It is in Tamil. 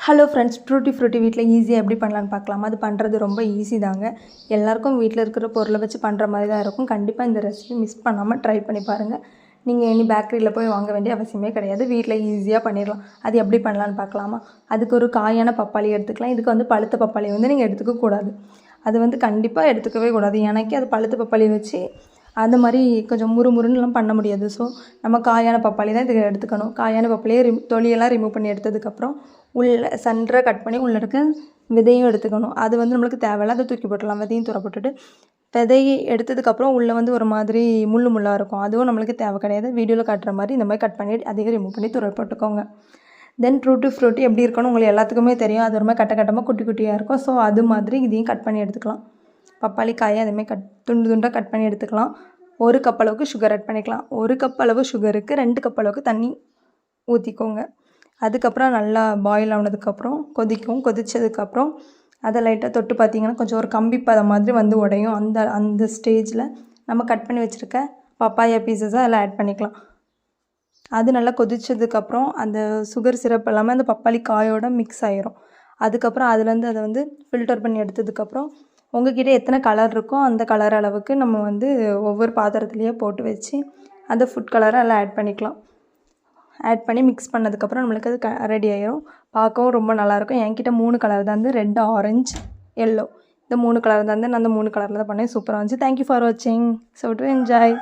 ஹலோ ஃப்ரெண்ட்ஸ், ட்ரூட்டி ஃப்ரூட்டி வீட்டில் ஈஸியாக எப்படி பண்ணலான்னு பார்க்கலாமா? அது பண்ணுறது ரொம்ப ஈஸி தாங்க. எல்லாருக்கும் வீட்டில் இருக்கிற பொருளை வச்சு பண்ணுற மாதிரி தான் இருக்கும். கண்டிப்பாக இந்த ரெசிபி மிஸ் பண்ணாமல் ட்ரை பண்ணி பாருங்கள். நீங்கள் இனி பேக்கரியில் போய் வாங்க வேண்டிய அவசியமே கிடையாது. வீட்டில் ஈஸியாக பண்ணிடலாம். அது எப்படி பண்ணலான்னு பார்க்கலாமா? அதுக்கு ஒரு காயான பப்பாளி எடுத்துக்கலாம். இதுக்கு வந்து பழுத்த பப்பாளி வந்து நீங்கள் எடுத்துக்கக்கூடாது. அது வந்து கண்டிப்பாக எடுத்துக்கவே கூடாது. எனக்கு அது பழுத்த பப்பாளி வச்சு அந்த மாதிரி கொஞ்சம் முறுமுறுன்னுலாம் பண்ண முடியாது. ஸோ நம்ம காயான பப்பாளி தான் இதுக்கு எடுத்துக்கணும். காயான பப்பாளியை தொலியெல்லாம் ரிமூவ் பண்ணி எடுத்ததுக்கப்புறம் உள்ள சென்டரை கட் பண்ணி உள்ளே இருக்க விதையும் எடுத்துக்கணும். அது வந்து நம்மளுக்கு தேவையில்ல, அதை தூக்கி போட்டுடலாம். விதையும் தூர போட்டுட்டு விதையை எடுத்ததுக்கப்புறம் உள்ளே வந்து ஒரு மாதிரி முள்ளாக இருக்கும். அதுவும் நம்மளுக்கு தேவை கிடையாது. வீடியோவில் காட்டுற மாதிரி இந்த மாதிரி கட் பண்ணி அதையும் ரிமூவ் பண்ணி தூர போட்டுக்கோங்க. தென் ட்ரூட்டி ஃப்ரூட்டி எப்படி இருக்கணும் உங்களுக்கு எல்லாத்துக்குமே தெரியும். அது ஒரு மாதிரி கட்டமாக குட்டி குட்டியாக இருக்கும். ஸோ அது மாதிரி இதையும் கட் பண்ணி எடுத்துக்கலாம். பப்பாளி காயை அதேமாதிரி துண்டு துண்டாக கட் பண்ணி எடுத்துக்கலாம். 1 கப் அளவுக்கு சுகர் ஆட் பண்ணிக்கலாம். 1 கப் அளவு சுகருக்கு 2 கப் அளவுக்கு தண்ணி ஊற்றிக்கோங்க. அதுக்கப்புறம் நல்லா பாயில் ஆனதுக்கப்புறம் கொதித்ததுக்கப்புறம் அதை லைட்டாக தொட்டு பார்த்திங்கன்னா கொஞ்சம் ஒரு கம்பி பதம் மாதிரி வந்து உடையும். அந்த ஸ்டேஜில் நம்ம கட் பண்ணி வச்சுருக்க பப்பாயா பீசஸை அதில் ஆட் பண்ணிக்கலாம். அது நல்லா கொதித்ததுக்கப்புறம் அந்த சுகர் சிரப் எல்லாமே அந்த பப்பாளி காயோட மிக்ஸ் ஆகிரும். அதுக்கப்புறம் அதுலேருந்து அதை வந்து ஃபில்டர் பண்ணி எடுத்ததுக்கப்புறம் உங்கள்கிட்ட எத்தனை கலர் இருக்கோ அந்த கலர் அளவுக்கு நம்ம வந்து ஒவ்வொரு பாத்திரத்துலேயே போட்டு வச்சு அந்த ஃபுட் கலரை அதில் ஆட் பண்ணிக்கலாம். ஆட் பண்ணி மிக்ஸ் பண்ணதுக்கப்புறம் நம்மளுக்கு அது ரெடி ஆகிரும். பார்க்கவும் ரொம்ப நல்லாயிருக்கும். என்கிட்ட 3 கலர் தான் வந்து ரெட், ஆரஞ்சு, எல்லோ. இந்த 3 கலர் தான் நான் அந்த 3 கலரில் தான் பண்ணேன். சூப்பராக இருந்துச்சு. தேங்க்யூ ஃபார் வாட்சிங். So to enjoy.